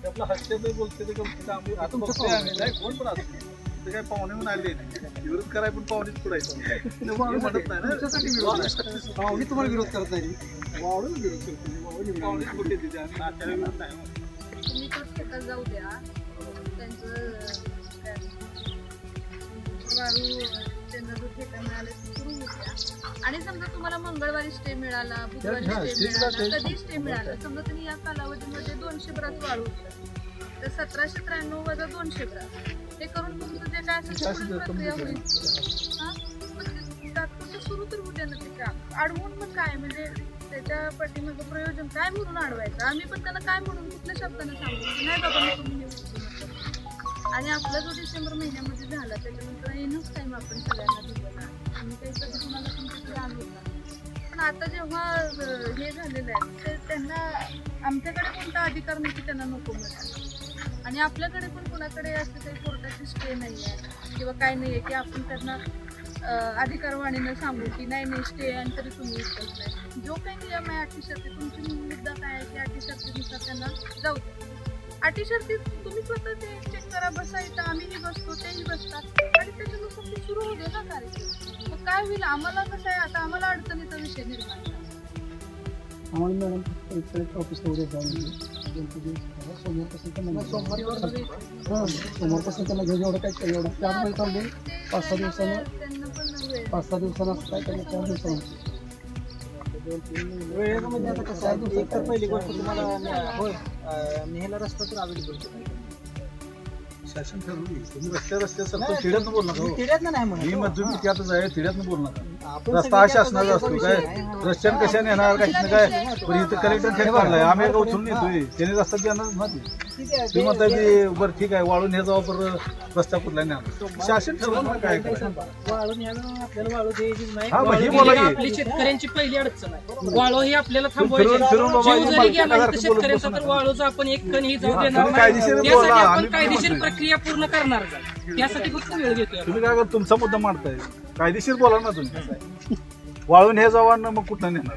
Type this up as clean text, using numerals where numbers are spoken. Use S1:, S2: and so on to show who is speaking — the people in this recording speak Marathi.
S1: आपलं हस्ते बोलते ते आम्ही आता बघतोय आम्ही नाही कोण पण असतो ते काय पाहुणे म्हणून आले विरोध कराय पण पाहुणेच पुढायचं म्हणत नाही ना
S2: पाहुणे तुम्हाला विरोध करत नाही
S1: वावडून विरोध करतो पाहुणेच कुठे तिथे आम्ही नात्याला विरोध नाही
S3: तुम्ही प्रत्येकाला जाऊ द्या त्यांचं वाळू त्यांना जो ठेका मिळाला ते सुरू होत्या आणि समजा तुम्हाला मंगळवारी स्टे मिळाला बुधवारी स्टे मिळाला कधी स्टे मिळाला समजा तुम्ही या कालावधीमध्ये 200 ब्रास वाळू तर 1793 वजा 200 ब्रास हे करून तुमचं जे काय असेल ते प्रक्रिया होईल तात्पुरतं सुरू तर होऊ द्या ना ते काम अडवून पण काय म्हणजे त्याच्या पाठीमागं प्रयोजन काय म्हणून अडवायचं आम्ही पण त्याला काय म्हणून कुठल्या शब्दाने सांगू नाही बाबा तुम्ही आणि आपला जो डिसेंबर महिन्यामध्ये झाला त्याच्यानंतर इनफ टाइम आपण सगळ्यांना दिलेला आम्ही काही कधी कुणाला तुमच्याकडे आलो ना पण आता जेव्हा हे झालेलं आहे ते त्यांना आमच्याकडे कोणता अधिकार नाही की त्यांना नको मिळाला आणि आपल्याकडे पण कोणाकडे असं काही कोर्टाची स्टे नाही आहे किंवा काय नाही आहे की आपण त्यांना अधिकारवाणीनं सांगू की नाही नाही स्टे आणि तरी तुम्ही इतकंच नाही जो काही नियम आहे अटी शर्ती तुमची मुद्दा काय आहे की अटी शर्तीनुसार त्यांना जाऊ द्या अटी शर्ती तुम्ही स्वतः ते चेक करा बसा इथं आम्हीही बसतो तेही बसतात आणि त्याच्यानुसार ते सुरू होऊ दे ना कार्यक्रम मग काय होईल आम्हाला कसं आहे आता आम्हाला अडचणीचा विषय निर्माण झाला
S2: आम्हाला मॅडम कलेक्टर ऑफिसला उद्या जाऊन सोमवारपासून त्यांना सोमवारपासून त्यांना घेऊन एवढं काय एवढं त्यामुळे चालले 5-6 दिवसानं
S3: त्यांना पण वेळ
S2: 5-6 दिवसानं असं काय त्यांना 4 दिवसानं वेळेचं म्हणजे आता कसं आहे एक तर पहिली गोष्ट तुम्हाला न्यायला रस्ता तर अवेलेबल
S1: शासन ठरवली तुम्ही रस्त्या सरतो थिड्यातनं बोल नका
S2: तिड्यात नाही म्हणत
S1: मी मग तुम्ही त्यातच आहे थिड्यातनं बोल नका रस्ता हा शासनाचा असतो काय रस्त्यानं कशाने येणार कशाने काय पण इथं कलेक्टर थेट काढलाय आम्ही एका उचलून येतोय त्याने रस्ता देणार नाही तुम्ही म्हणताय की बरं ठीक आहे वाळून हे जाऊ बरं रस्ता कुठला नाही शासन ठरवलं काय
S2: वाळू न्यायला आपल्याला वाळू द्यायची नाही
S1: हा मग ही बोला की
S4: आपली शेतकऱ्यांची पहिली अडचण आहे वाळू ही आपल्याला
S1: फिरून
S4: थांबवायची
S1: फिरून बाबा
S4: जीव जरी गेला तर शेतकऱ्यांचा तर वाळूचा आपण एक कण ही जाऊ देणार नाही
S1: कायदेशीर बोला
S4: त्यासाठी आपण
S1: आम्ही
S4: कायदेशीर प्रक्रिया पूर्ण करणार त्यासाठी फक्त वेळ घेतोय
S1: तुम्ही काय तुमचा मुद्दा मांडताय कायदेशीर बोला ना तुम्ही वाळून हे जावा मग कुठं नेणार